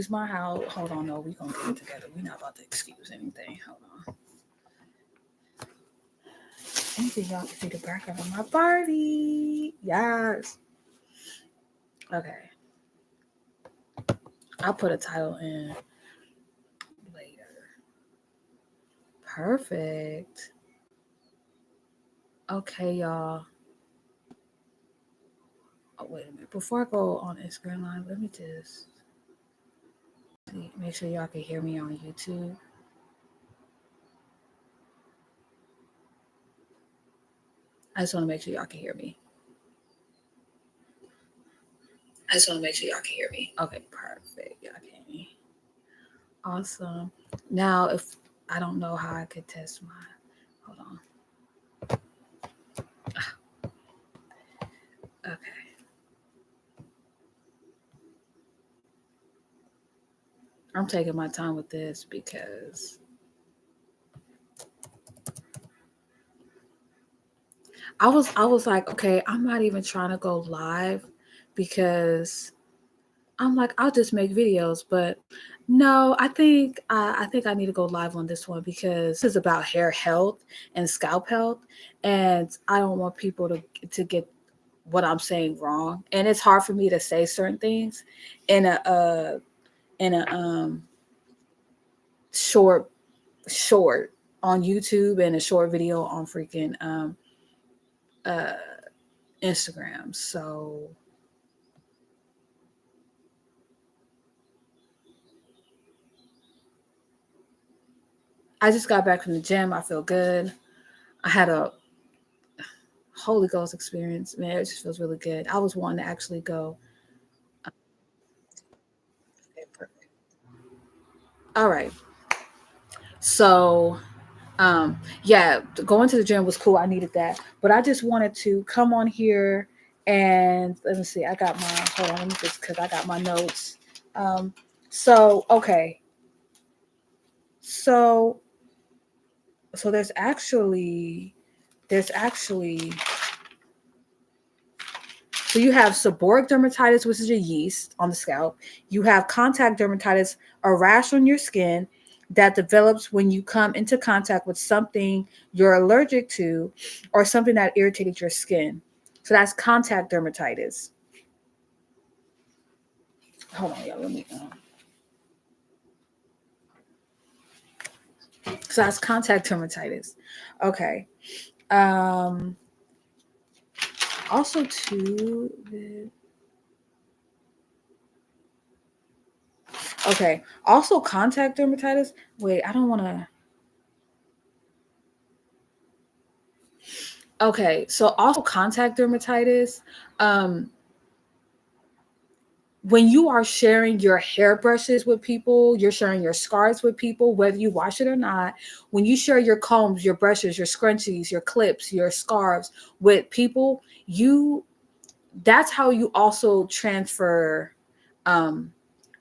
my house. Hold on, no, we gonna get it together. We're not about to excuse anything. Hold on. Anything y'all can see the background of my party. Yes. Okay. I'll put a title in later. Perfect. Okay, y'all. Oh, wait a minute. Before I go on Instagram Live, let me just make sure y'all can hear me on YouTube. I just want to make sure y'all can hear me. Okay, perfect. Y'all can hear me. Awesome. Now, if I don't know how I could test my, hold on. Okay. I'm taking my time with this because I was like, okay, I'm not even trying to go live because I'm like, I'll just make videos, but no, I think I need to go live on this one because this is about hair health and scalp health, and I don't want people to get what I'm saying wrong. And it's hard for me to say certain things in a short on YouTube and a short video on freaking uh Instagram. So I just got back from the gym. I feel good. I had a Holy Ghost experience. Man, it just feels really good. I was wanting to actually go. Okay, perfect. All right. So, yeah, going to the gym was cool. I needed that. But I just wanted to come on here and let me see. I got my, hold on, let me just, because I got my notes. Um, okay. So, so there's actually, so you have seborrheic dermatitis, which is a yeast on the scalp. You have contact dermatitis, a rash on your skin that develops when you come into contact with something you're allergic to or something that irritated your skin. So that's contact dermatitis. Hold on, y'all. Let me. So that's contact dermatitis. Okay. Um. Also, too. Okay. Also, contact dermatitis. Wait, I don't want to. Okay, so also contact dermatitis. Um, when you are sharing your hairbrushes with people, you're sharing your scarves with people, whether you wash it or not. When you share your combs, your brushes, your scrunchies, your clips, your scarves with people, that's how you also transfer um,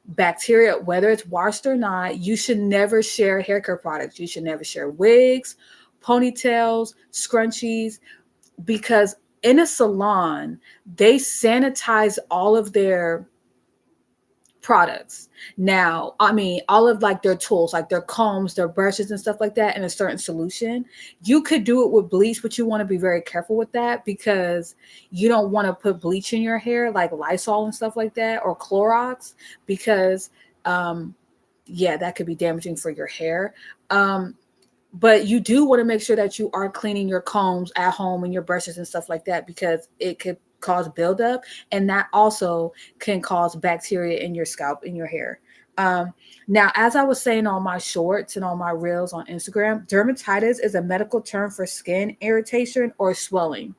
bacteria, whether it's washed or not. You should never share hair care products. You should never share wigs, ponytails, scrunchies, because in a salon, they sanitize all of their products. Now, I mean, all of like their tools, like their combs, their brushes and stuff like that in a certain solution. You could do it with bleach, but you want to be very careful with that because you don't want to put bleach in your hair like Lysol and stuff like that or Clorox because yeah, that could be damaging for your hair. Um but you do want to make sure that you are cleaning your combs at home and your brushes and stuff like that because it could cause buildup, and that also can cause bacteria in your scalp, in your hair. Um, Now, as I was saying on my shorts and on my reels on Instagram, dermatitis is a medical term for skin irritation or swelling,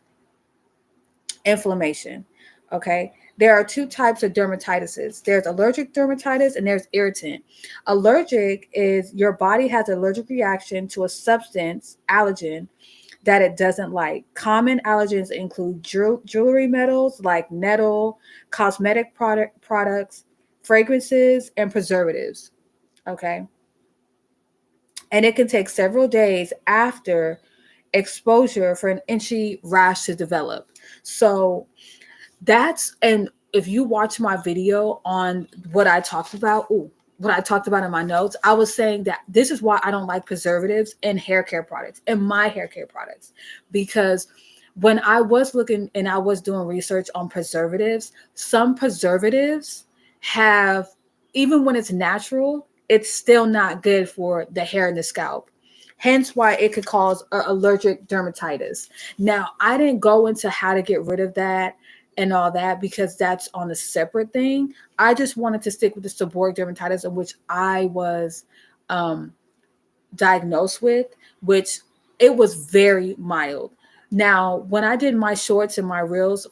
inflammation. Okay. There are two types of dermatitises. There's allergic dermatitis and there's irritant. Allergic is your body has an allergic reaction to a substance, allergen, that it doesn't like. Common allergens include jewelry metals like nettle, cosmetic products, fragrances, and preservatives. Okay. And it can take several days after exposure for an itchy rash to develop. So that's and if you watch my video on what I talked about, what I talked about in my notes, I was saying that this is why I don't like preservatives in hair care products, in my hair care products, because when I was looking and I was doing research on preservatives, some preservatives have, even when it's natural, it's still not good for the hair and the scalp. Hence why it could cause allergic dermatitis. Now, I didn't go into how to get rid of that and all that because that's on a separate thing. I just wanted to stick with the seborrheic dermatitis, of which I was diagnosed with, which it was very mild. Now, when I did my shorts and my reels,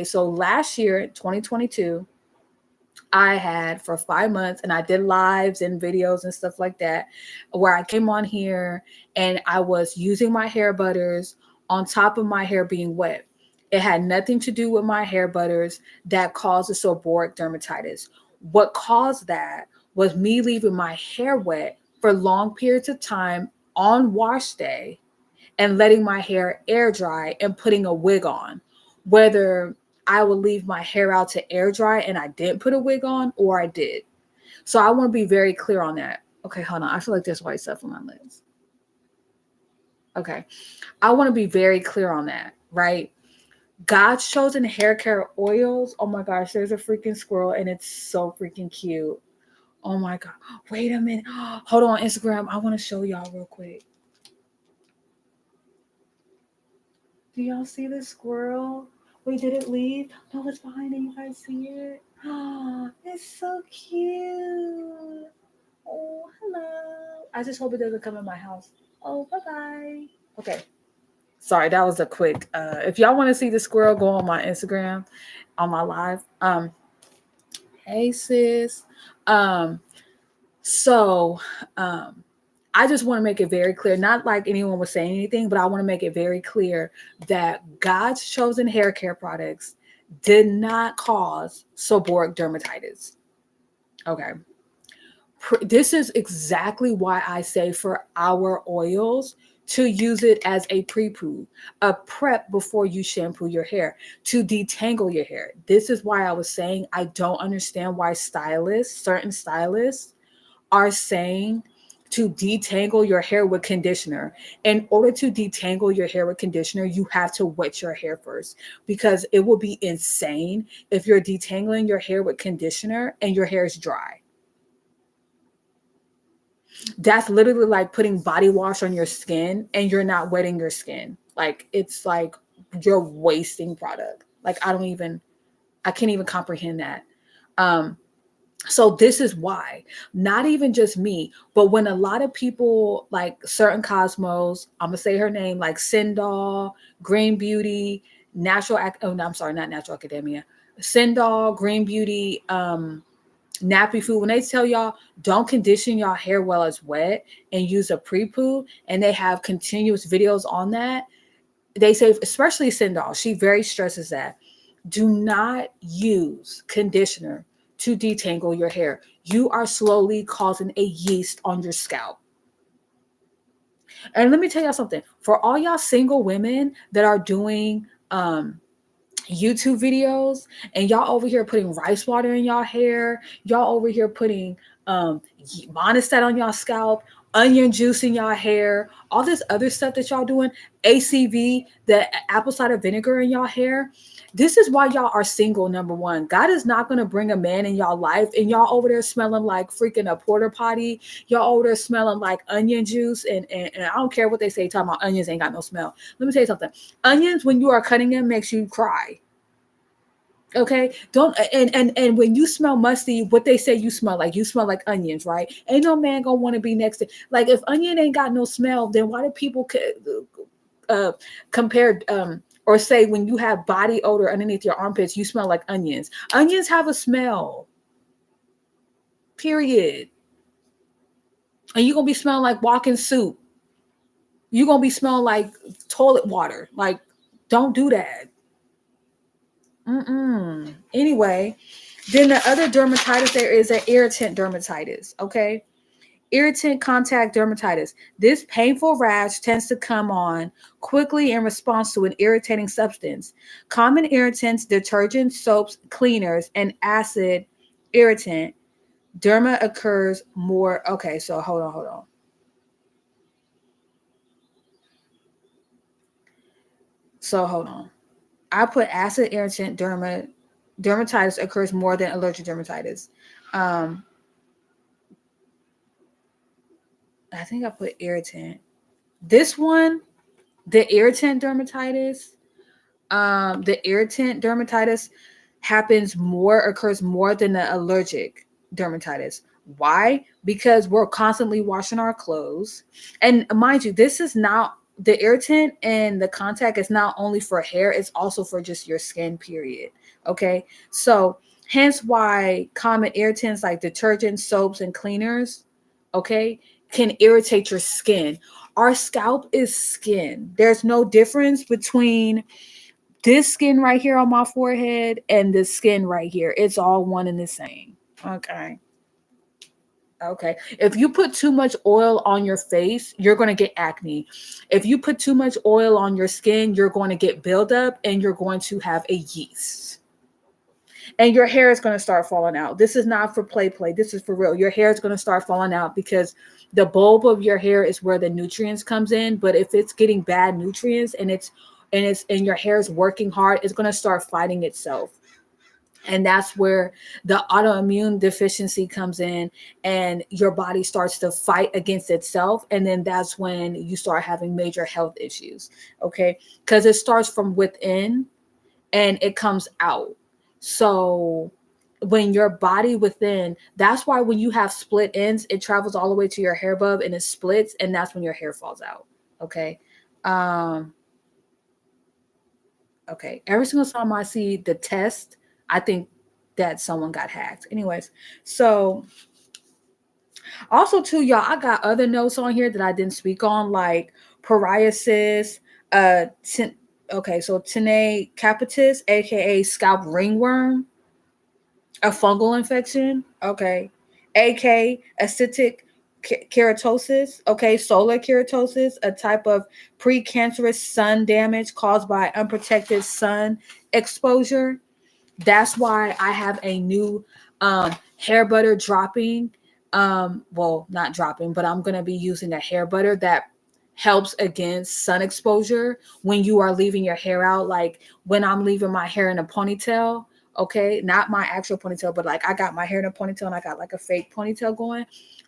so last year, 2022, I had for 5 months, and I did lives and videos and stuff like that, where I came on here and I was using my hair butters on top of my hair being wet. It had nothing to do with my hair butters that caused the seborrheic dermatitis. What caused that was me leaving my hair wet for long periods of time on wash day and letting my hair air dry and putting a wig on. Whether I would leave my hair out to air dry and I didn't put a wig on, or I did. So I want to be very clear on that. Okay, hold on. I feel like there's white stuff on my lips. Okay. I want to be very clear on that, right? God's chosen hair care oils. Oh my gosh, there's a freaking squirrel and it's so freaking cute. Oh my God. Wait a minute. Hold on, Instagram. I want to show y'all real quick. Do y'all see this squirrel? Wait, did it leave? No, it's behind it. You guys see it? Oh, it's so cute. Oh, hello. I just hope it doesn't come in my house. Oh, bye-bye. Okay. Sorry, that was a quick. If y'all want to see the squirrel, go on my Instagram, on my live. Hey, sis. So, I just want to make it very clear, not like anyone was saying anything, but I want to make it very clear that God's chosen hair care products did not cause seborrheic dermatitis. Okay. This is exactly why I say for our oils to use it as a pre-poo, a prep before you shampoo your hair, to detangle your hair. This is why I was saying I don't understand why certain stylists are saying to detangle your hair with conditioner. In order to detangle your hair with conditioner, you have to wet your hair first, because it will be insane if you're detangling your hair with conditioner and your hair is dry. That's literally like putting body wash on your skin and you're not wetting your skin. Like, it's like you're wasting product. Like, I can't even comprehend that. So this is why, not even just me, but when a lot of people, like certain cosmos, I'm gonna say her name, like Sindal, Green Beauty, not Natural Academia, Sindal, Green Beauty, Nappy Food, when they tell y'all don't condition your hair while it's wet and use a pre-poo, and they have continuous videos on that, they say, especially Sindal, she very stresses that, do not use conditioner to detangle your hair. You are slowly causing a yeast on your scalp. And let me tell y'all something. For all y'all single women that are doing YouTube videos and y'all over here putting rice water in y'all hair, y'all over here putting monostat on y'all scalp, onion juice in y'all hair, all this other stuff that y'all doing, ACV, the apple cider vinegar in y'all hair. This is why y'all are single, number one. God is not going to bring a man in y'all life and y'all over there smelling like freaking a porta potty. Y'all over there smelling like onion juice. And I don't care what they say, talking about onions ain't got no smell. Let me tell you something. Onions, when you are cutting them, makes you cry. Okay, don't and when you smell musty, what they say you smell like onions, right? Ain't no man gonna want to be next to, like, if onion ain't got no smell, then why do people compare or say when you have body odor underneath your armpits, you smell like onions? Onions have a smell, period. And you're gonna be smelling like walking soup. You're gonna be smelling like toilet water. Like, don't do that. Anyway, then the other dermatitis there is an irritant dermatitis. Okay, Irritant contact dermatitis. This painful rash tends to come on quickly in response to an irritating substance. Common irritants, detergents, soaps, cleaners, and acid irritant. Derma occurs more. Okay, so hold on. So hold on. I put acid irritant dermatitis occurs more than allergic dermatitis. Um, I think I put irritant. This one, the irritant dermatitis, occurs more than the allergic dermatitis. Why? Because we're constantly washing our clothes. And mind you, this is not the irritant and the contact is not only for hair, it's also for just your skin, period. Okay. So hence why common irritants like detergents, soaps, and cleaners, okay, can irritate your skin. Our scalp is skin. There's no difference between this skin right here on my forehead and the skin right here. It's all one and the same. Okay. Okay. If you put too much oil on your face, you're going to get acne. If you put too much oil on your skin, you're going to get buildup and you're going to have a yeast. And your hair is going to start falling out. This is not for play. This is for real. Your hair is going to start falling out because the bulb of your hair is where the nutrients comes in. But if it's getting bad nutrients and your hair is working hard, it's going to start fighting itself. And that's where the autoimmune deficiency comes in and your body starts to fight against itself. And then that's when you start having major health issues. Okay. Because it starts from within and it comes out. So when your body within, that's why when you have split ends, it travels all the way to your hair bulb and it splits. And that's when your hair falls out. Okay. Okay. Every single time I see the test, I think that someone got hacked. Anyways, so also too, y'all, I got other notes on here that I didn't speak on, like psoriasis, okay, so tinea capitis, aka scalp ringworm, a fungal infection, okay, AK acidic keratosis, okay, solar keratosis, a type of precancerous sun damage caused by unprotected sun exposure. That's why I have a new hair butter dropping. Well, not dropping, but I'm going to be using a hair butter that helps against sun exposure when you are leaving your hair out. Like when I'm leaving my hair in a ponytail, okay, not my actual ponytail, but like I got my hair in a ponytail and I got like a fake ponytail going.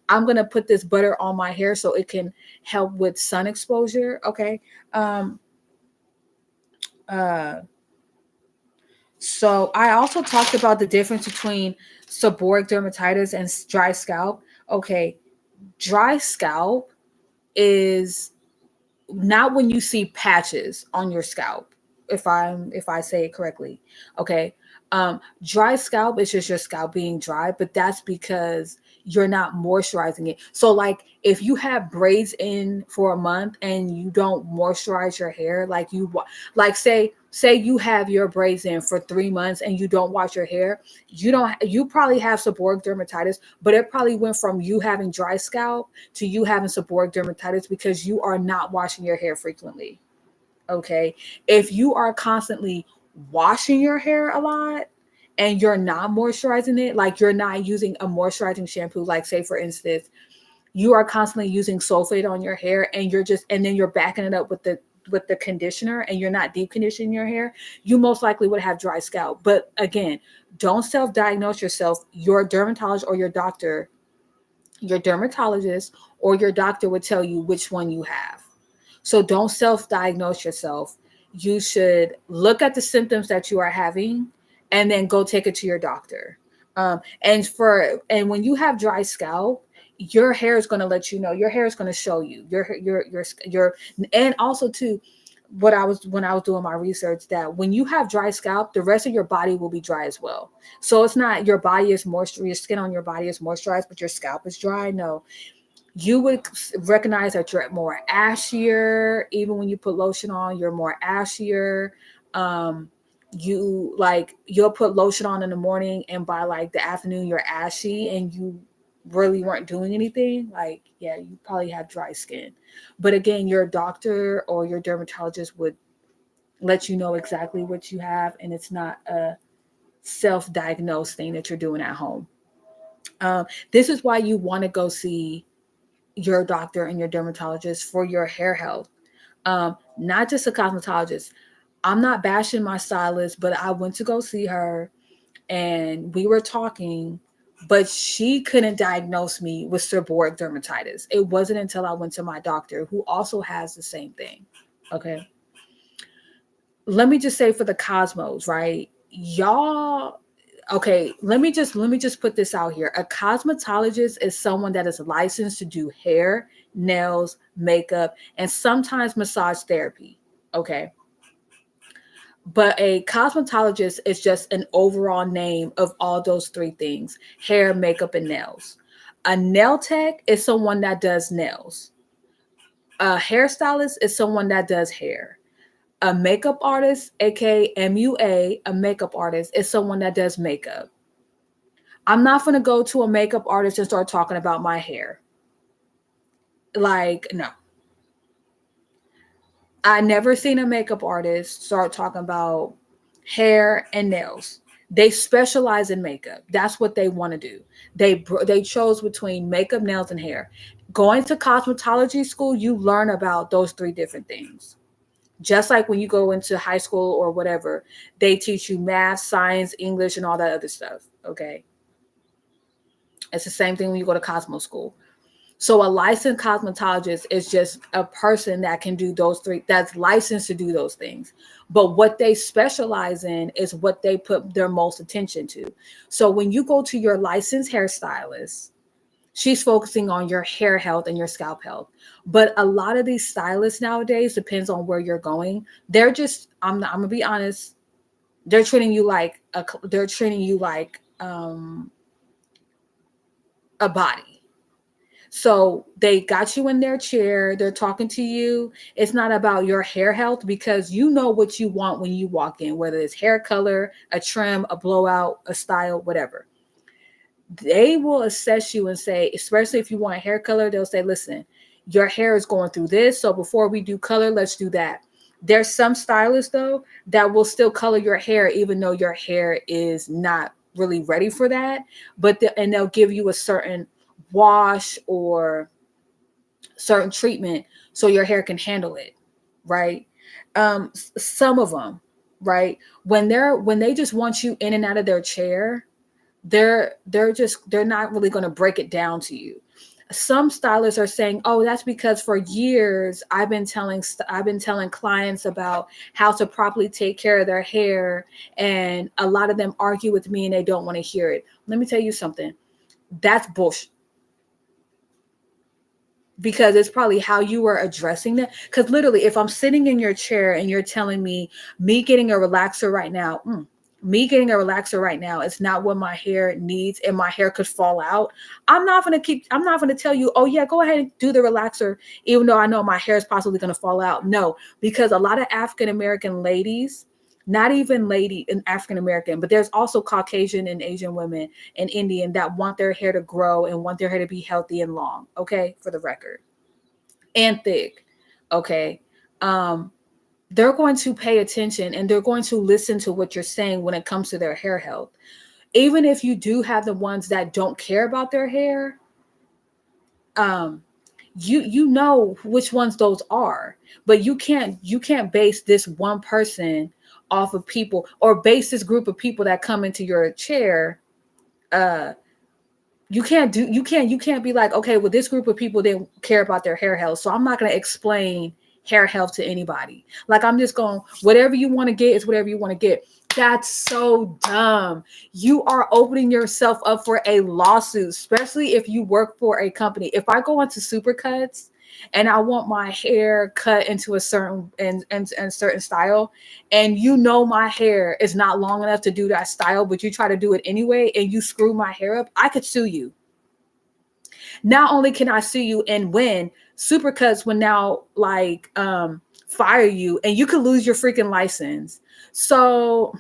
I'm going to put this butter on my hair so it can help with sun exposure. Okay. Uh, So I also talked about the difference between seborrheic dermatitis and dry scalp. Okay, dry scalp is not when you see patches on your scalp. If I say it correctly, okay. Dry scalp is just your scalp being dry, but that's because you're not moisturizing it. So like if you have braids in for a month and you don't moisturize your hair, like say you have your braids in for 3 months and you don't wash your hair, you probably have seborrheic dermatitis, but it probably went from you having dry scalp to you having seborrheic dermatitis because you are not washing your hair frequently. Okay. If you are constantly washing your hair a lot and you're not moisturizing it, like you're not using a moisturizing shampoo, like say for instance, you are constantly using sulfate on your hair and then you're backing it up with the conditioner and you're not deep conditioning your hair, you most likely would have dry scalp. But again, don't self-diagnose yourself. Your dermatologist or your dermatologist or your doctor would tell you which one you have. So don't self-diagnose yourself. You should look at the symptoms that you are having and then go take it to your doctor. And when you have dry scalp, your hair is going to let you know. Your hair is going to show you. And also too, when I was doing my research, that when you have dry scalp, the rest of your body will be dry as well. So it's not your body is moisturized, your skin on your body is moisturized, but your scalp is dry. No, you would recognize that you're more ashier. Even when you put lotion on, you're more ashier. You'll put lotion on in the morning and by like the afternoon you're ashy and really weren't doing anything, like, yeah, you probably have dry skin. But again, your doctor or your dermatologist would let you know exactly what you have, and it's not a self-diagnosed thing that you're doing at home. This is why you want to go see your doctor and your dermatologist for your hair health, not just a cosmetologist. I'm not bashing my stylist, but I went to go see her and we were talking, but she couldn't diagnose me with seborrheic dermatitis. It wasn't until I went to my doctor, who also has the same thing. Okay. Let me just say, for the cosmos, right? Y'all, okay, let me just put this out here. A cosmetologist is someone that is licensed to do hair, nails, makeup, and sometimes massage therapy. Okay. But a cosmetologist is just an overall name of all those three things: hair, makeup, and nails. A nail tech is someone that does nails. A hairstylist is someone that does hair. A makeup artist, aka MUA, a makeup artist, is someone that does makeup. I'm not going to go to a makeup artist and start talking about my hair. Like, no. I never seen a makeup artist start talking about hair and nails. They specialize in makeup. That's what they want to do. They chose between makeup, nails, and hair. Going to cosmetology school, you learn about those three different things. Just like when you go into high school or whatever, they teach you math, science, English, and all that other stuff. Okay. It's the same thing when you go to Cosmo school. So a licensed cosmetologist is just a person that can do those three, that's licensed to do those things. But what they specialize in is what they put their most attention to. So when you go to your licensed hairstylist, she's focusing on your hair health and your scalp health. But a lot of these stylists nowadays, depends on where you're going, they're just, I'm gonna be honest, they're treating you like a body. So they got you in their chair, they're talking to you. It's not about your hair health, because you know what you want when you walk in, whether it's hair color, a trim, a blowout, a style, whatever. They will assess you and say, especially if you want hair color, they'll say, listen, your hair is going through this. So before we do color, let's do that. There's some stylists, though, that will still color your hair, even though your hair is not really ready for that. And they'll give you a certain wash or certain treatment so your hair can handle it, right? Some of them, right? When they just want you in and out of their chair, they're not really going to break it down to you. Some stylists are saying, oh, that's because for years I've been telling clients about how to properly take care of their hair, and a lot of them argue with me and they don't want to hear it. Let me tell you something. That's bullshit. Because it's probably how you were addressing that. Because literally, if I'm sitting in your chair and you're telling me getting a relaxer right now, it's not what my hair needs, and my hair could fall out. I'm not going to tell you, oh yeah, go ahead and do the relaxer, even though I know my hair is possibly going to fall out. No, because a lot of African American ladies, not even lady and African American, but there's also Caucasian and Asian women and Indian that want their hair to grow and want their hair to be healthy and long. Okay. For the record, and thick. Okay. They're going to pay attention and they're going to listen to what you're saying when it comes to their hair health. Even if you do have the ones that don't care about their hair, you know which ones those are. But you can't base this one person off of people, or base this group of people that come into your chair. You can't be like, okay, well, this group of people didn't care about their hair health, so I'm not going to explain hair health to anybody. Like, I'm just going, whatever you want to get is whatever you want to get. That's so dumb. You are opening yourself up for a lawsuit, especially if you work for a company. If I go into Supercuts and I want my hair cut into a certain and certain style, and you know my hair is not long enough to do that style, but you try to do it anyway and you screw my hair up, I could sue you. Not only can I sue you and win, Supercuts will now fire you, and you could lose your freaking license. So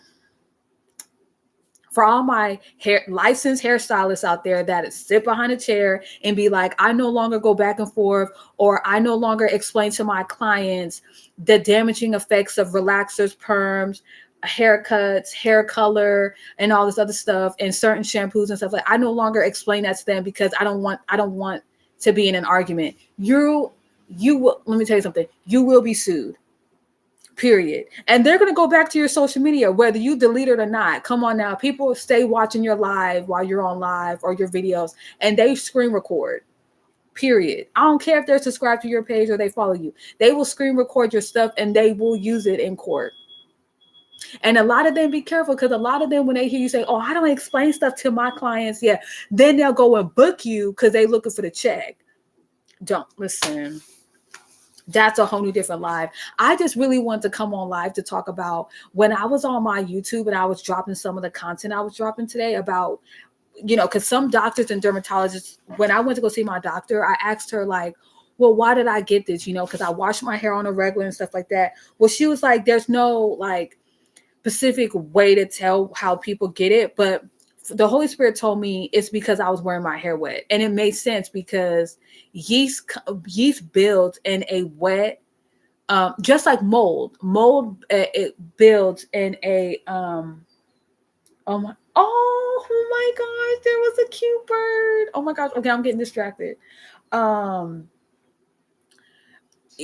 For all my licensed hairstylists out there that sit behind a chair and be like, I no longer go back and forth, or I no longer explain to my clients the damaging effects of relaxers, perms, haircuts, hair color, and all this other stuff, and certain shampoos and stuff. Like, I no longer explain that to them because I don't want to be in an argument. You will, let me tell you something, you will be sued. Period. And they're going to go back to your social media, whether you delete it or not. Come on now. People stay watching your live while you're on live or your videos, and they screen record. Period. I don't care if they're subscribed to your page or they follow you. They will screen record your stuff and they will use it in court. And a lot of them, be careful, because a lot of them, when they hear you say, oh, I don't explain stuff to my clients, yeah, then they'll go and book you because they're looking for the check. Don't listen. That's a whole new different live. I just really wanted to come on live to talk about when I was on my YouTube and I was dropping some of the content I was dropping today about, because some doctors and dermatologists, when I went to go see my doctor, I asked her, like, well, why did I get this? Because I wash my hair on a regular and stuff like that. Well, she was like, there's no like specific way to tell how people get it, but the Holy Spirit told me it's because I was wearing my hair wet. And it made sense because yeast builds in a wet, just like mold. It builds in a, oh my gosh, there was a cute bird. Oh my gosh. Okay, I'm getting distracted.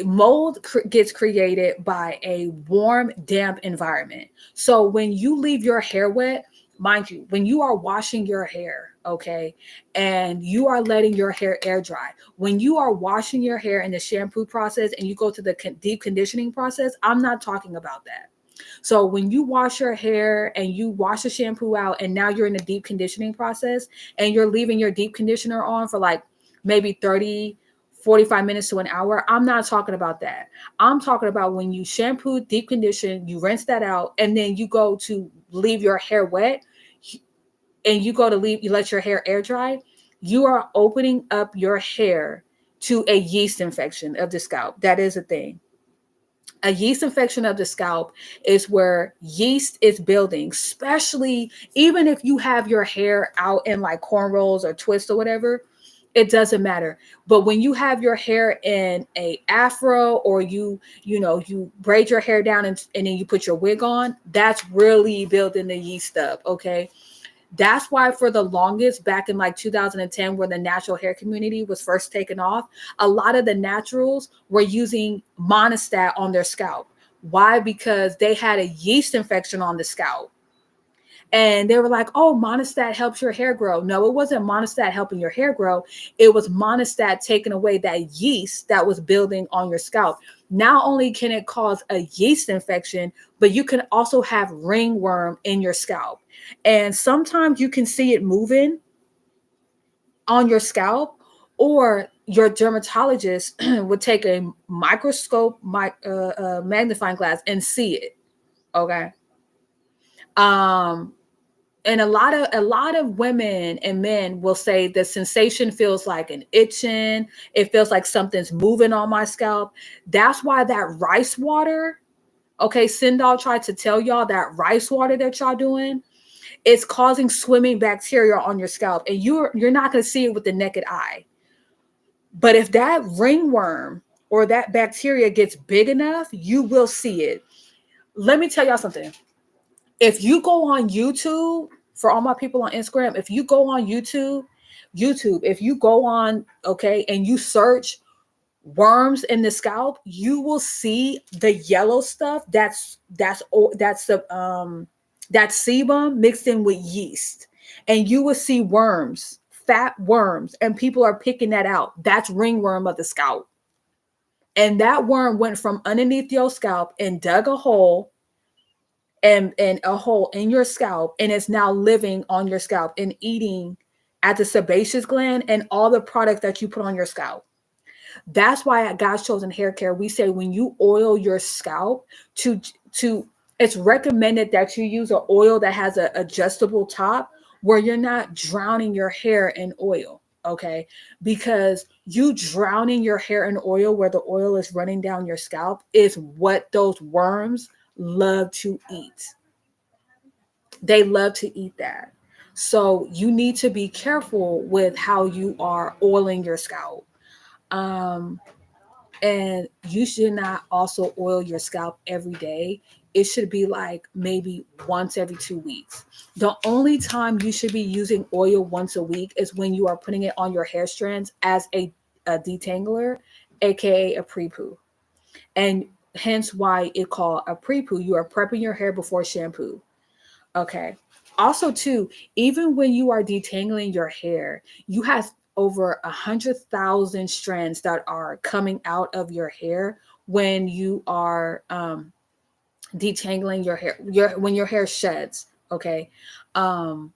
Mold gets created by a warm, damp environment. So when you leave your hair wet, mind you, when you are washing your hair, okay, and you are letting your hair air dry, when you are washing your hair in the shampoo process and you go to the deep conditioning process, I'm not talking about that. So when you wash your hair and you wash the shampoo out and now you're in the deep conditioning process and you're leaving your deep conditioner on for like maybe 45 minutes to an hour, I'm not talking about that. I'm talking about when you shampoo, deep condition, you rinse that out, and then you go to leave your hair wet and you let your hair air dry, you are opening up your hair to a yeast infection of the scalp. That is a thing. A yeast infection of the scalp is where yeast is building, especially even if you have your hair out in like cornrows or twists or whatever. It doesn't matter. But when you have your hair in a afro, or you braid your hair down and then you put your wig on, that's really building the yeast up. Okay. That's why for the longest, back in like 2010, when the natural hair community was first taken off, a lot of the naturals were using Monistat on their scalp. Why? Because they had a yeast infection on the scalp. And they were like, oh, Monistat helps your hair grow. No, it wasn't Monistat helping your hair grow. It was Monistat taking away that yeast that was building on your scalp. Not only can it cause a yeast infection, but you can also have ringworm in your scalp. And sometimes you can see it moving on your scalp, or your dermatologist would take a microscope, magnifying glass, and see it. Okay. And a lot of women and men will say the sensation feels like an itching. It feels like something's moving on my scalp. That's why that rice water, okay, Sindal tried to tell y'all that rice water that y'all doing, it's causing swimming bacteria on your scalp. And you're not going to see it with the naked eye. But if that ringworm or that bacteria gets big enough, you will see it. Let me tell y'all something. If you go on YouTube, for all my people on Instagram, if you go on YouTube, if you go on, okay, and you search worms in the scalp, you will see the yellow stuff. That's the that's sebum mixed in with yeast, and you will see worms, fat worms, and people are picking that out. That's ringworm of the scalp, and that worm went from underneath your scalp and dug a hole. And a hole in your scalp, and it's now living on your scalp and eating at the sebaceous gland and all the product that you put on your scalp. That's why at God's Chosen Hair Care, we say when you oil your scalp, it's recommended that you use an oil that has an adjustable top where you're not drowning your hair in oil. Okay, because you drowning your hair in oil where the oil is running down your scalp is what those worms love to eat. They love to eat that. So you need to be careful with how you are oiling your scalp. Um, and you should not also oil your scalp every day. It should be like maybe once every 2 weeks. The only time you should be using oil once a week is when you are putting it on your hair strands as a detangler, aka a pre-poo. And hence why it called a pre-poo. You are prepping your hair before shampoo. Okay. Also, too, even when you are detangling your hair, you have over 100,000 strands that are coming out of your hair when you are detangling your hair. When your hair sheds. Okay. Um,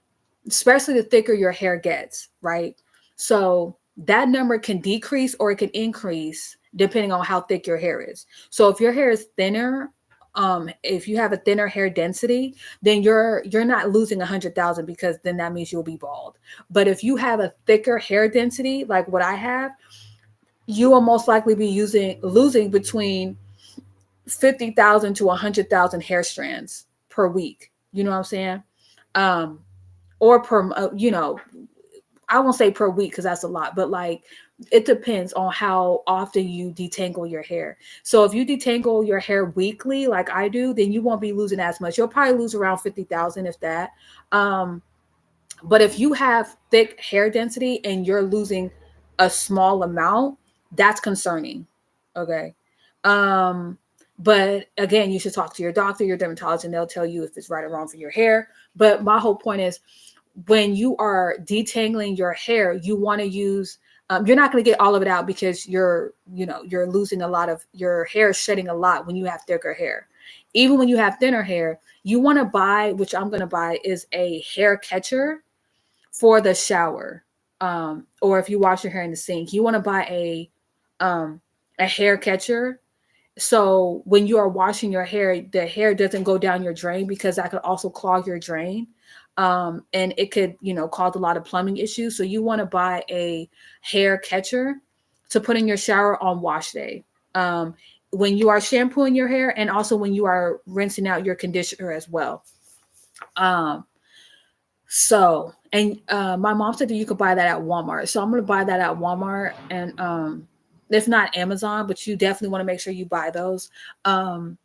Especially the thicker your hair gets, right? So that number can decrease or it can increase depending on how thick your hair is. So if your hair is thinner, if you have a thinner hair density, then you're not losing 100,000 because then that means you'll be bald. But if you have a thicker hair density, like what I have, you will most likely be losing between 50,000 to 100,000 hair strands per week. You know what I'm saying? Um, or per, I won't say per week because that's a lot, but like it depends on how often you detangle your hair. So if you detangle your hair weekly, like I do, then you won't be losing as much. You'll probably lose around 50,000 if that. Um, but if you have thick hair density and you're losing a small amount, that's concerning. Okay. Um, but again, you should talk to your doctor, your dermatologist, and they'll tell you if it's right or wrong for your hair. But my whole point is when you are detangling your hair, you want to use, you're not going to get all of it out because you're losing a lot of your hair, shedding a lot when you have thicker hair. Even when you have thinner hair, you want to buy, which I'm going to buy, is a hair catcher for the shower. Or if you wash your hair in the sink, you want to buy a hair catcher. So when you are washing your hair, the hair doesn't go down your drain because that could also clog your drain. And it could, cause a lot of plumbing issues. So you want to buy a hair catcher to put in your shower on wash day. When you are shampooing your hair and also when you are rinsing out your conditioner as well. Um, my mom said that you could buy that at Walmart. So I'm going to buy that at Walmart and, if not Amazon, but you definitely want to make sure you buy those. Um,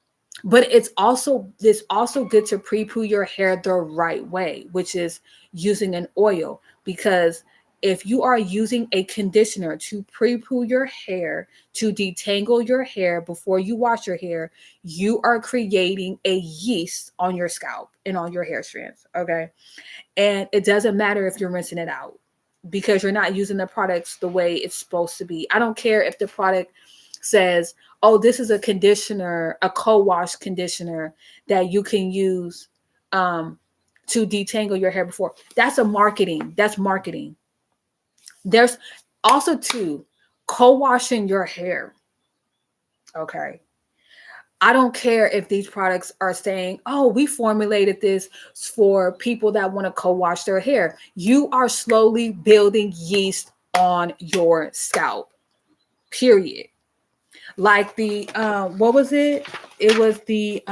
but it's also good to pre-poo your hair the right way, which is using an oil. Because if you are using a conditioner to pre-poo your hair, to detangle your hair before you wash your hair, you are creating a yeast on your scalp and on your hair strands. Okay. And it doesn't matter if you're rinsing it out because you're not using the products the way it's supposed to be. I don't care if the product says, oh, this is a conditioner, a co-wash conditioner that you can use to detangle your hair before. That's marketing. That's marketing. There's also too, co-washing your hair. Okay. I don't care if these products are saying, oh, we formulated this for people that want to co-wash their hair. You are slowly building yeast on your scalp, period. Like what was it? It was it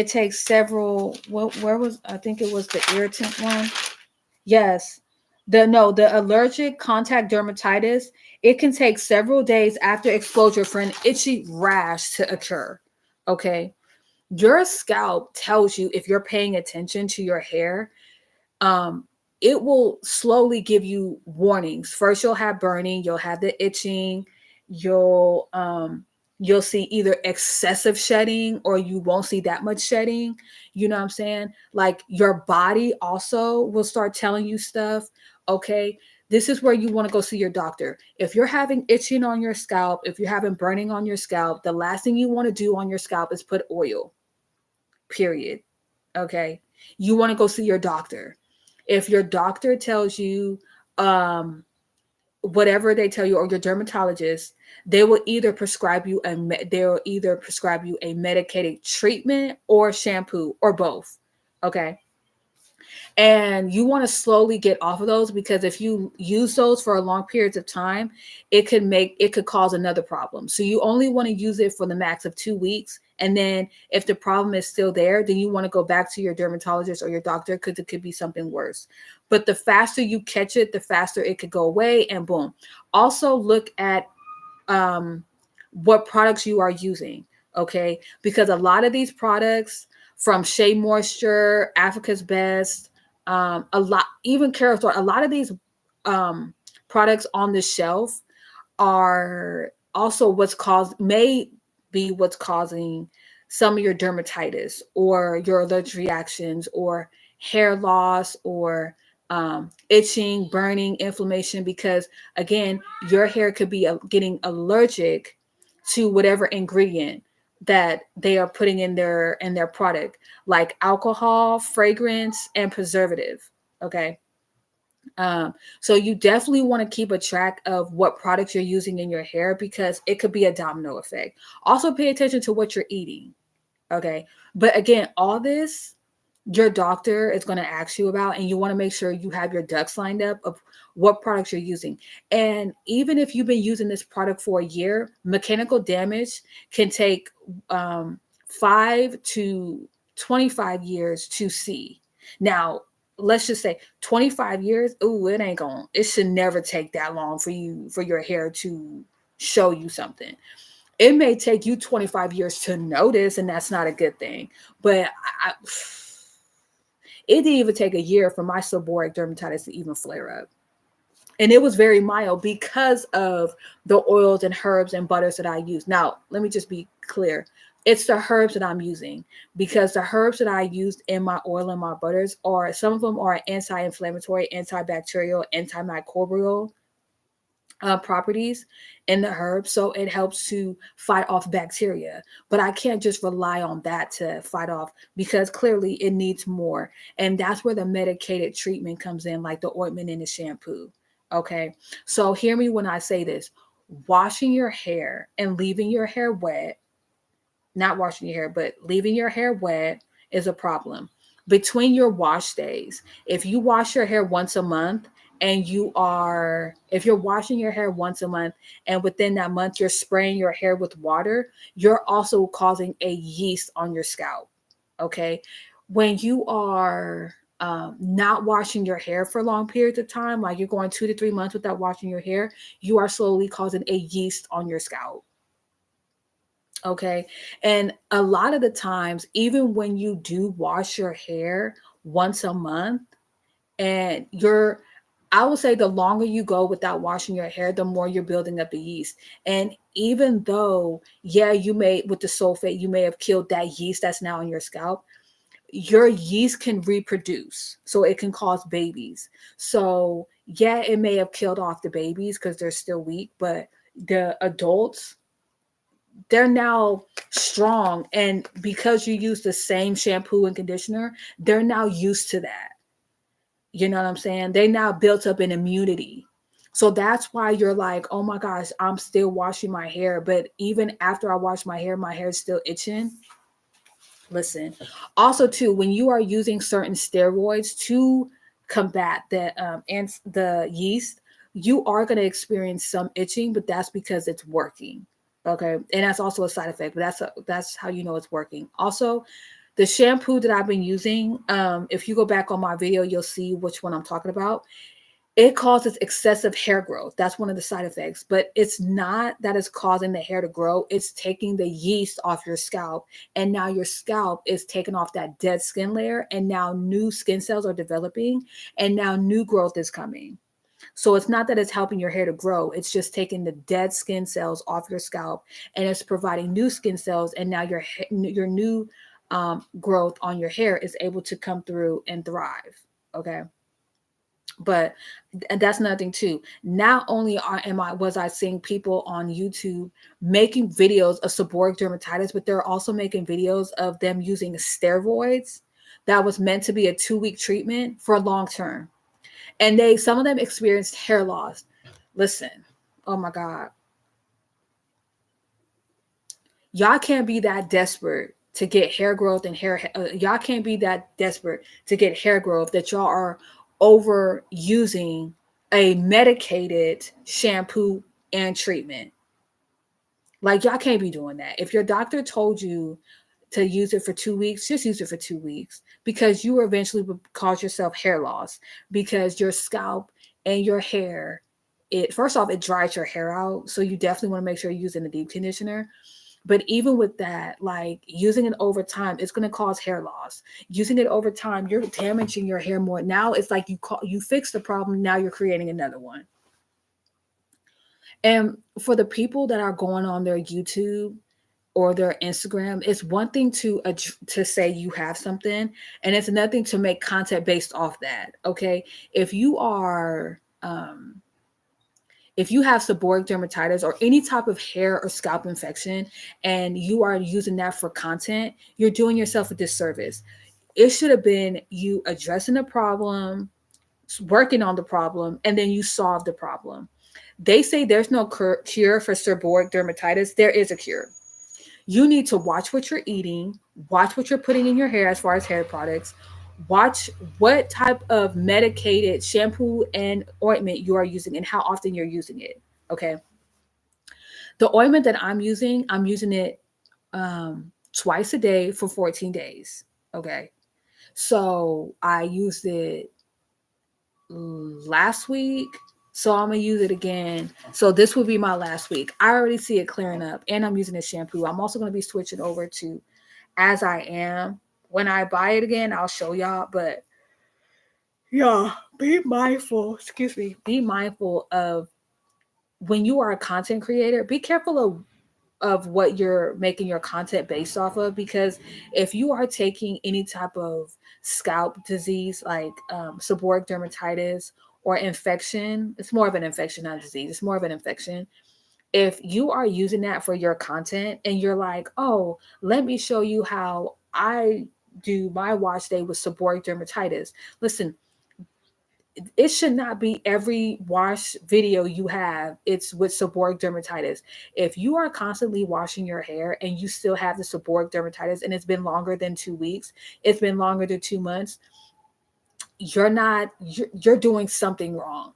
takes several, where was, I think it was the irritant one. Yes. The allergic contact dermatitis, it can take several days after exposure for an itchy rash to occur. Okay. Your scalp tells you if you're paying attention to your hair. Um, it will slowly give you warnings. First, you'll have burning, you'll have the itching, you'll see either excessive shedding or you won't see that much shedding. You know what I'm saying? Like your body also will start telling you stuff. Okay. This is where you want to go see your doctor. If you're having itching on your scalp, if you're having burning on your scalp, the last thing you want to do on your scalp is put oil, period. Okay. You want to go see your doctor. If your doctor tells you whatever they tell you, or your dermatologist, they will either prescribe you a medicated treatment or shampoo or both. Okay. And you want to slowly get off of those, because if you use those for a long periods of time, it could cause another problem. So you only want to use it for the max of 2 weeks. And then if the problem is still there, then you want to go back to your dermatologist or your doctor, because it could be something worse. But the faster you catch it, the faster it could go away, and boom. Also look at what products you are using. Okay, because a lot of these products, from Shea Moisture, Africa's Best, a lot, even Kerastore, a lot of these products on the shelf are also may be what's causing some of your dermatitis or your allergic reactions or hair loss or itching, burning, inflammation, because again, your hair could be getting allergic to whatever ingredient that they are putting in their product, like alcohol, fragrance, and preservative. Okay. So you definitely want to keep a track of what products you're using in your hair, because it could be a domino effect. Also pay attention to what you're eating. Okay. But again, all this your doctor is going to ask you about, and you want to make sure you have your ducks lined up of what products you're using. And even if you've been using this product for a year, mechanical damage can take 5 to 25 years to see. Now, let's just say 25 years. Ooh, it should never take that long for your hair to show you something. It may take you 25 years to notice, and that's not a good thing. But it didn't even take a year for my seborrheic dermatitis to even flare up. And it was very mild because of the oils and herbs and butters that I use. Now, let me just be clear. It's the herbs that I'm using, because the herbs that I used in my oil and my butters are, some of them are anti-inflammatory, antibacterial, antimicrobial properties in the herb, so it helps to fight off bacteria. But I can't just rely on that to fight off, because clearly it needs more. And that's where the medicated treatment comes in, like the ointment and the shampoo. Okay, so hear me when I say this. Washing your hair and leaving your hair wet, not washing your hair, but leaving your hair wet, is a problem. Between your wash days, if you wash your hair once a month, and if you're washing your hair once a month, and within that month you're spraying your hair with water, you're also causing a yeast on your scalp. Okay. When you are not washing your hair for long periods of time, like you're going 2 to 3 months without washing your hair, you are slowly causing a yeast on your scalp. Okay. And a lot of the times, even when you do wash your hair once a month, and I would say the longer you go without washing your hair, the more you're building up the yeast. And even though, yeah, you may, with the sulfate, you may have killed that yeast that's now on your scalp, your yeast can reproduce. So it can cause babies. So yeah, it may have killed off the babies because they're still weak, but the adults, they're now strong. And because you use the same shampoo and conditioner, they're now used to that. You know what I'm saying? They now built up an immunity. So that's why you're like, oh my gosh, I'm still washing my hair. But even after I wash my hair is still itching. Listen, also too, when you are using certain steroids to combat the yeast, you are going to experience some itching, but that's because it's working. Okay, and that's also a side effect, but that's how you know it's working. Also, the shampoo that I've been using, if you go back on my video, you'll see which one I'm talking about. It causes excessive hair growth. That's one of the side effects, but it's not that it's causing the hair to grow. It's taking the yeast off your scalp. And now your scalp is taking off that dead skin layer. And now new skin cells are developing. And now new growth is coming. So it's not that it's helping your hair to grow. It's just taking the dead skin cells off your scalp. And it's providing new skin cells. And now your new growth on your hair is able to come through and thrive. Okay. But and that's another thing too. Not only was I seeing people on YouTube making videos of seborrheic dermatitis, but they're also making videos of them using steroids that was meant to be a 2-week treatment for long term. And some of them experienced hair loss. Listen, oh my God. Y'all can't be that desperate to get hair growth and hair. Y'all can't be that desperate to get hair growth that y'all are overusing a medicated shampoo and treatment. Like, y'all can't be doing that. If your doctor told you to use it for 2 weeks, just use it for 2 weeks, because you eventually will cause yourself hair loss, because your scalp and your hair, it first off, it dries your hair out. So you definitely want to make sure you're using a deep conditioner. But even with that, like, using it over time, it's going to cause hair loss. Using it over time, you're damaging your hair more. Now it's like you fix the problem. Now you're creating another one. And for the people that are going on their YouTube or their Instagram, it's one thing to say you have something, and it's another thing to make content based off that. Okay, if you are if you have seborrheic dermatitis or any type of hair or scalp infection and you are using that for content, you're doing yourself a disservice. It should have been you addressing the problem, working on the problem, and then you solve the problem. They say there's no cure for seborrheic dermatitis. There is a cure. You need to watch what you're eating, watch what you're putting in your hair as far as hair products, watch what type of medicated shampoo and ointment you are using and how often you're using it. Okay. The ointment that I'm using it twice a day for 14 days. Okay. So I used it last week. So I'm going to use it again. So this will be my last week. I already see it clearing up, and I'm using a shampoo. I'm also going to be switching over to As I Am. When I buy it again, I'll show y'all. But yeah, be mindful. Excuse me. Be mindful of when you are a content creator. Be careful of what you're making your content based off of, because if you are taking any type of scalp disease like seborrheic dermatitis or infection, it's more of an infection, not a disease, it's more of an infection. If you are using that for your content and you're like, oh, let me show you how I do my wash day with seborrheic dermatitis, listen, it should not be every wash video you have it's with seborrheic dermatitis. If you are constantly washing your hair and you still have the seborrheic dermatitis and it's been longer than 2 weeks, it's been longer than 2 months, you're doing something wrong.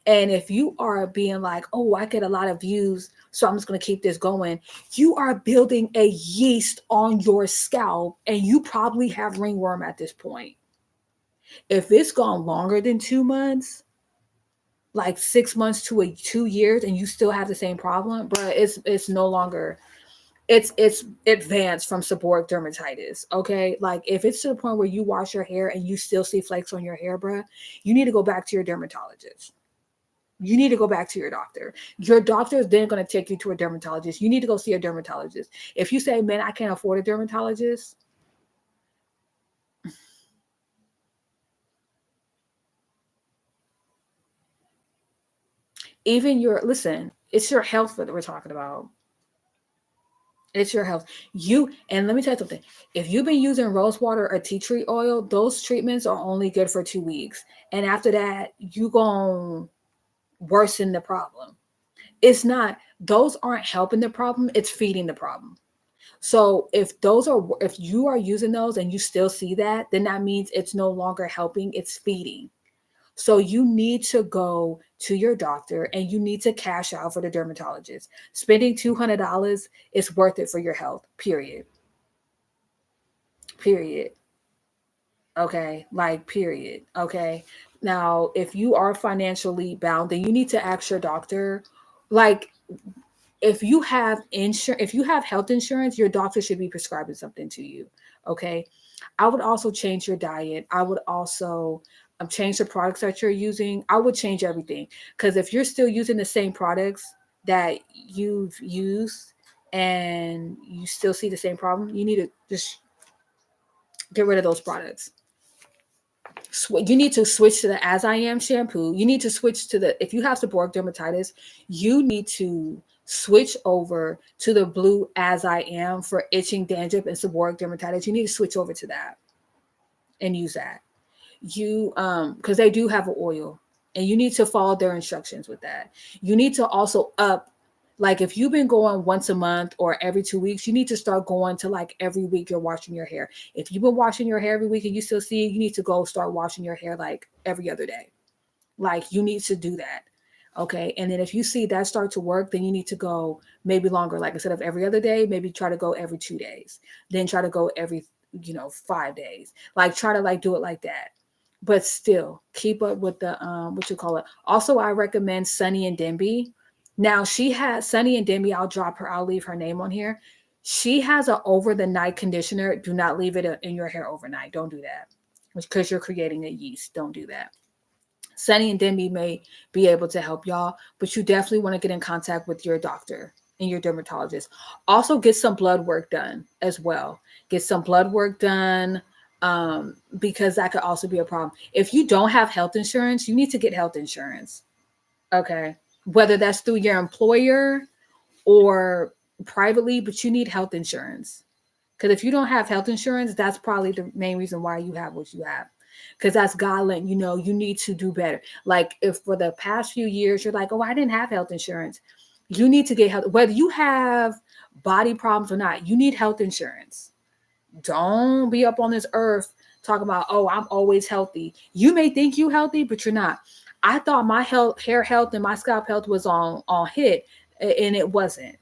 And if you are being like, oh, I get a lot of views, so I'm just going to keep this going, you are building a yeast on your scalp, and you probably have ringworm at this point. If it's gone longer than 2 months, like 6 months to 2 years, and you still have the same problem, bro, it's no longer, it's advanced from seborrheic dermatitis. Okay, like if it's to the point where you wash your hair and you still see flakes on your hair, bro, you need to go back to your dermatologist. You need to go back to your doctor. Your doctor is then going to take you to a dermatologist. You need to go see a dermatologist. If you say, man, I can't afford a dermatologist, even listen, it's your health that we're talking about. It's your health. And let me tell you something. If you've been using rose water or tea tree oil, those treatments are only good for 2 weeks. And after that, you going to worsen the problem. Those aren't helping the problem. It's feeding the problem. So if you are using those and you still see that, then that means it's no longer helping, it's feeding. So you need to go to your doctor and you need to cash out for the dermatologist. Spending $200 is worth it for your health, period. Period. Okay, like period. Okay. Now, if you are financially bound, then you need to ask your doctor, like, if you have health insurance, your doctor should be prescribing something to you. Okay. I would also change your diet. I would also change the products that you're using. I would change everything, because if you're still using the same products that you've used and you still see the same problem, you need to just get rid of those products. You need to switch to the As I Am shampoo. You need to switch to if you have seborrheic dermatitis, you need to switch over to the blue As I Am for itching, dandruff, and seborrheic dermatitis. You need to switch over to that and use that. Because they do have an oil, and you need to follow their instructions with that. You need to also up Like if you've been going once a month or every 2 weeks, you need to start going to like every week you're washing your hair. If you've been washing your hair every week and you still see it, you need to go start washing your hair like every other day. Like you need to do that. Okay. And then if you see that start to work, then you need to go maybe longer. Like instead of every other day, maybe try to go every 2 days, then try to go every, 5 days. Like try to like do it like that. But still keep up with the what you call it. Also, I recommend Sunny and Denby. Now she has Sunny and Denby, I'll leave her name on here. She has an over the night conditioner. Do not leave it in your hair overnight. Don't do that. Because you're creating a yeast. Don't do that. Sunny and Demi may be able to help y'all, but you definitely want to get in contact with your doctor and your dermatologist. Also, get some blood work done as well. Get some blood work done because that could also be a problem. If you don't have health insurance, you need to get health insurance. Okay. Whether that's through your employer or privately, but you need health insurance. Because if you don't have health insurance, that's probably the main reason why you have what you have. Because that's Godland, you need to do better. Like if for the past few years you're like, oh, I didn't have health insurance. You need to get health. Whether you have body problems or not, you need health insurance. Don't be up on this earth talking about, oh, I'm always healthy. You may think you healthy, but you're not. I thought my hair health and my scalp health was on hit, and it wasn't.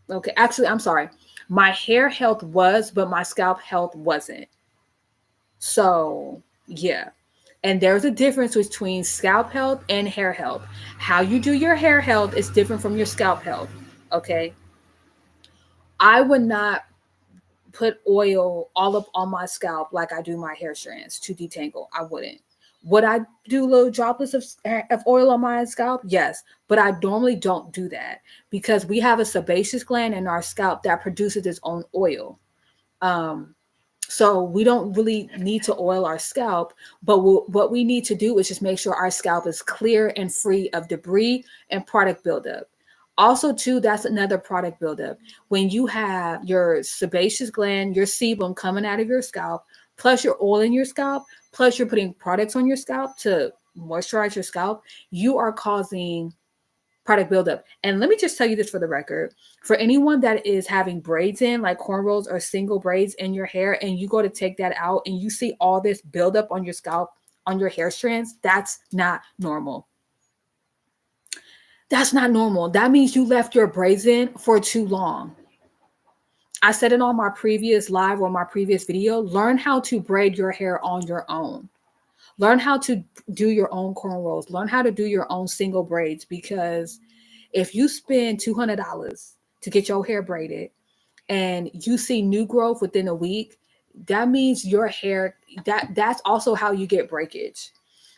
Okay, actually, I'm sorry. My hair health was, but my scalp health wasn't. So, yeah. And there's a difference between scalp health and hair health. How you do your hair health is different from your scalp health. Okay. I would not put oil all up on my scalp like I do my hair strands to detangle. I wouldn't. Would I do little droplets of oil on my scalp? Yes. But I normally don't do that because we have a sebaceous gland in our scalp that produces its own oil. Um, So we don't really need to oil our scalp, but what we need to do is just make sure our scalp is clear and free of debris and product buildup. Also, too, that's another product buildup. When you have your sebaceous gland, your sebum coming out of your scalp, plus you're oiling your scalp, plus you're putting products on your scalp to moisturize your scalp, you are causing product buildup. And let me just tell you this for the record. For anyone that is having braids in, like cornrows or single braids in your hair, and you go to take that out and you see all this buildup on your scalp, on your hair strands, that's not normal. That's not normal. That means you left your braids in for too long. I said it on my previous live or my previous video. Learn how to braid your hair on your own. Learn how to do your own cornrows. Learn how to do your own single braids because if you spend $200 to get your hair braided and you see new growth within a week, that means your hair that's also how you get breakage.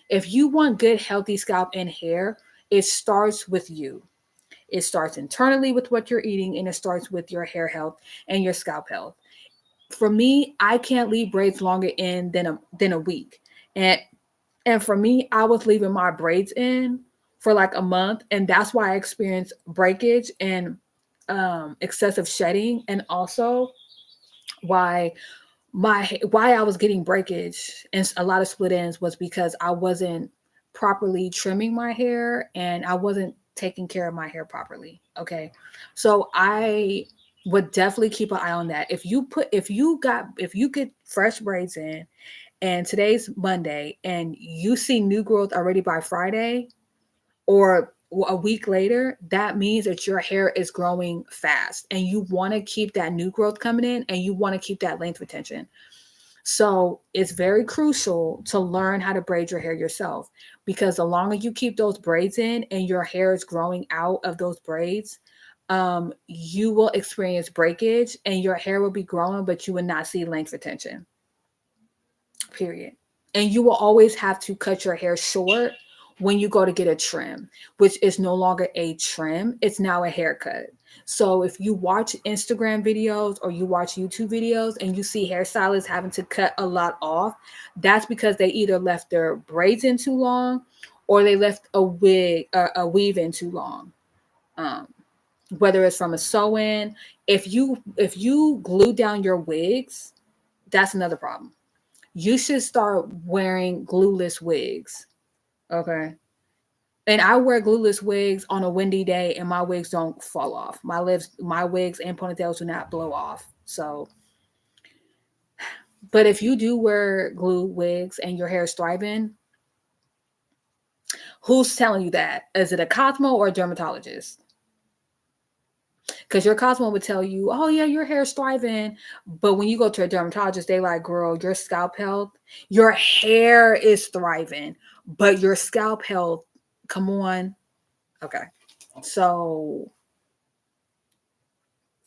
If you want good healthy scalp and hair, it starts with you. It starts internally with what you're eating and it starts with your hair health and your scalp health. For me, I can't leave braids longer in than a week. And and for me, I was leaving my braids in for like a month, and that's why I experienced breakage and excessive shedding, and also why why I was getting breakage and a lot of split ends was because I wasn't properly trimming my hair and I wasn't taking care of my hair properly. Okay, so I would definitely keep an eye on that. If you get fresh braids in and today's Monday and you see new growth already by Friday or a week later, that means that your hair is growing fast and you want to keep that new growth coming in and you want to keep that length retention. So it's very crucial to learn how to braid your hair yourself because the longer you keep those braids in and your hair is growing out of those braids, you will experience breakage and your hair will be growing, but you will not see length retention. Period. And you will always have to cut your hair short when you go to get a trim, which is no longer a trim, it's now a haircut. So if you watch Instagram videos or you watch YouTube videos and you see hairstylists having to cut a lot off, that's because they either left their braids in too long or they left a weave in too long. Um, Whether it's from a sew-in, if you glue down your wigs, that's another problem. You should start wearing glueless wigs. Okay. And I wear glueless wigs on a windy day, and my wigs don't fall off. My wigs and ponytails do not blow off. So, but if you do wear glue wigs and your hair is thriving, who's telling you that? Is it a Cosmo or a dermatologist? Because your Cosmo would tell you, oh yeah, your hair's thriving. But when you go to a dermatologist, they like, girl, your scalp health, your hair is thriving, but your scalp health, come on. Okay. So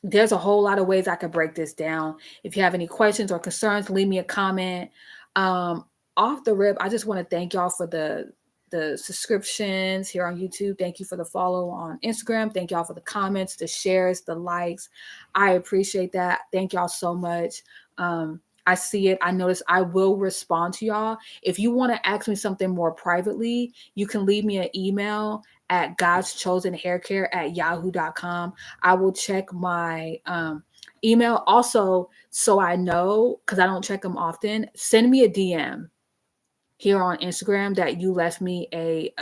there's a whole lot of ways I could break this down. If you have any questions or concerns, leave me a comment. Off the rip, I just want to thank y'all for the subscriptions here on YouTube. Thank you for the follow on Instagram. Thank y'all for the comments, the shares, the likes. I appreciate that. Thank y'all so much. I see it. I notice. I will respond to y'all. If you want to ask me something more privately, you can leave me an email at godschosenhaircare@yahoo.com. I will check my email. Also, so I know, because I don't check them often, send me a DM here on Instagram that you left me a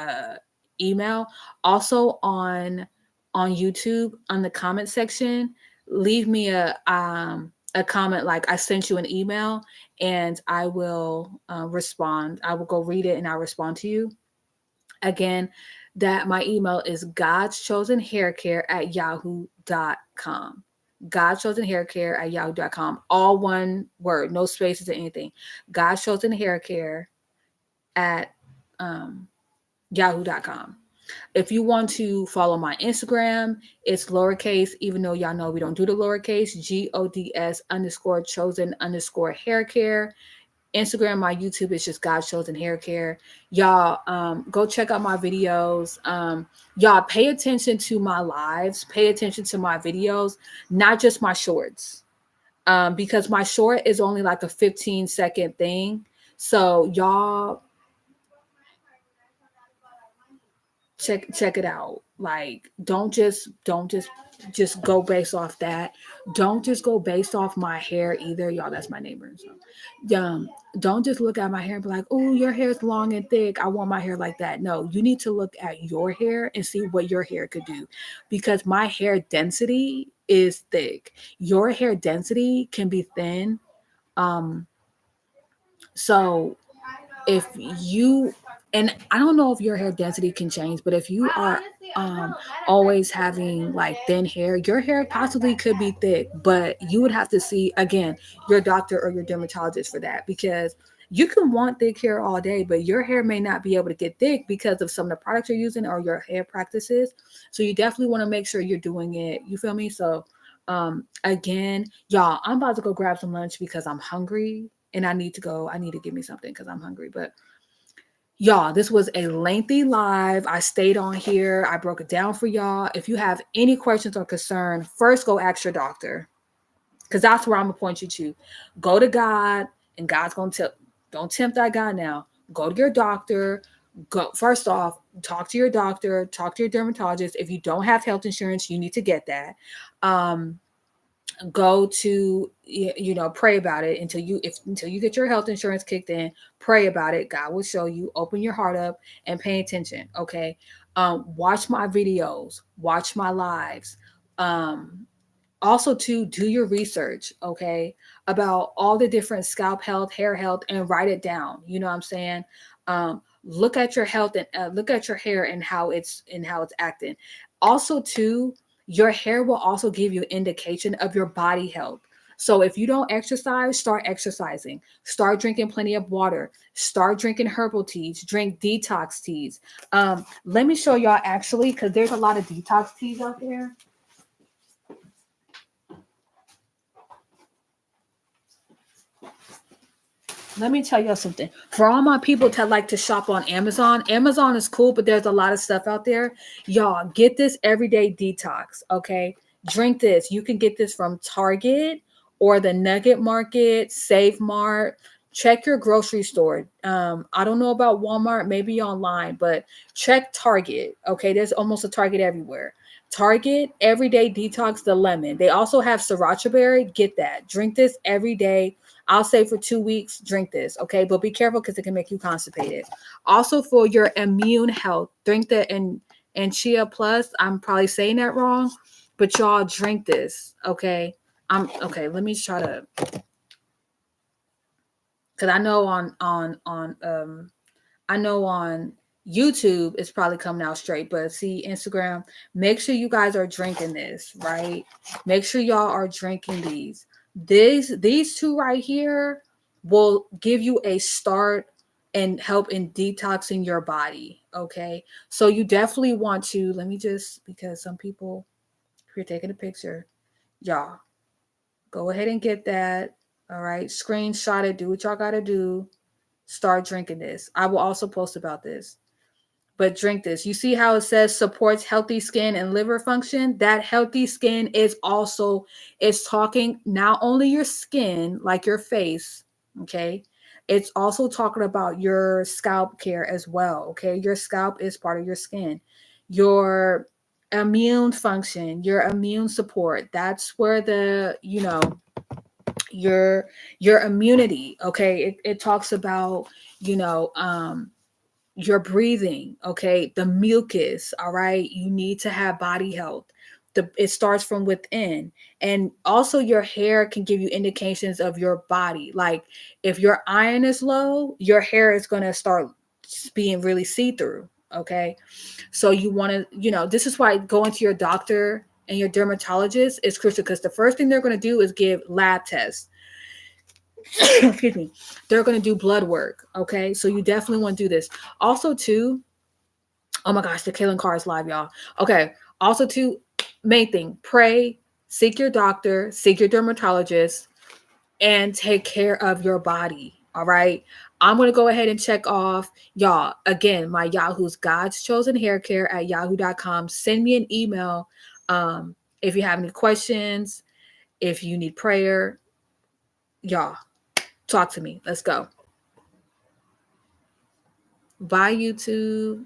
email. Also on YouTube, on the comment section, leave me a comment like I sent you an email, and I will respond. I will go read it and I'll respond to you. Again, that my email is godschosenhaircare@yahoo.com. Godschosenhaircare@yahoo.com. All one word, no spaces or anything. Godschosenhaircare@yahoo.com. If you want to follow my Instagram, it's lowercase, even though y'all know we don't do the lowercase, GODS_chosen_haircare. Instagram, my YouTube is just God Chosen Hair Care. Y'all, go check out my videos. Y'all pay attention to my lives, pay attention to my videos, not just my shorts. Because my short is only like a 15-second thing. So y'all check it out. Like, don't just go based off that. Don't just go based off my hair either. Y'all, that's my neighbor. So don't just look at my hair and be like, oh, your hair's long and thick, I want my hair like that. No, you need to look at your hair and see what your hair could do, because my hair density is thick. Your hair density can be thin. So if you, and I don't know if your hair density can change, but if you are always having like thin hair, your hair possibly could be thick, but you would have to see, again, your doctor or your dermatologist for that, because you can want thick hair all day, but your hair may not be able to get thick because of some of the products you're using or your hair practices. So you definitely want to make sure you're doing it. You feel me? So again, y'all, I'm about to go grab some lunch because I'm hungry. And I need to give me something because I'm hungry. But y'all, this was a lengthy live. I stayed on here. I broke it down for y'all. If you have any questions or concern, first go ask your doctor, because that's where I'm going to point you to. Go to God, and God's going to tell. Don't tempt that God now. Go to your doctor. Go, first off, talk to your doctor. Talk to your dermatologist. If you don't have health insurance, you need to get that. Go to, pray about it until you get your health insurance kicked in. Pray about it. God will show you. Open your heart up and pay attention. Okay. Watch my videos, watch my lives. Also to do your research, okay, about all the different scalp health, hair health, and write it down. You know what I'm saying? Look at your health and look at your hair and how it's acting. Also too, your hair will also give you indication of your body health. So if you don't exercise, start exercising. Start drinking plenty of water. Start drinking herbal teas. Drink detox teas. Let me show y'all actually, because there's a lot of detox teas out there. Let me tell you something. For all my people that like to shop on Amazon, Amazon is cool, but there's a lot of stuff out there. Y'all, get this everyday detox, okay? Drink this. You can get this from Target or the Nugget Market, Save Mart. Check your grocery store. I don't know about Walmart, maybe online, but check Target, okay? There's almost a Target everywhere. Target, everyday detox, the lemon. They also have sriracha berry. Get that. Drink this every day. I'll say for 2 weeks, drink this, okay? But be careful because it can make you constipated. Also, for your immune health, drink the and Chia Plus. I'm probably saying that wrong, but y'all drink this, okay? Okay. Let me try to, because I know on YouTube it's probably coming out straight, but see Instagram, make sure you guys are drinking this, right? Make sure y'all are drinking these. These two right here will give you a start and help in detoxing your body, okay? So you definitely want to, let me just, because some people, if you're taking a picture, y'all go ahead and get that. All right, screenshot it, do what y'all got to do. Start drinking this. I will also post about this. But drink this. You see how it says supports healthy skin and liver function? That healthy skin is also, it's talking not only your skin, like your face, okay? It's also talking about your scalp care as well, okay? Your scalp is part of your skin. Your immune function, your immune support, that's where the, your immunity, okay? It talks about, you know, your breathing, okay, the mucus, all right, you need to have body health. It starts from within. And also your hair can give you indications of your body. Like if your iron is low, your hair is going to start being really see-through, okay? So you want to, this is why going to your doctor and your dermatologist is crucial, because the first thing they're going to do is give lab tests. Excuse me. They're going to do blood work. Okay. So you definitely want to do this. Also, too, oh my gosh, the Kaylin Carr is live, y'all. Okay. Also, too, main thing, pray, seek your doctor, seek your dermatologist, and take care of your body. All right. I'm going to go ahead and check off, y'all. Again, my Yahoo's God's Chosen Hair Care at yahoo.com. Send me an email if you have any questions, if you need prayer, y'all. Talk to me. Let's go. Bye, YouTube.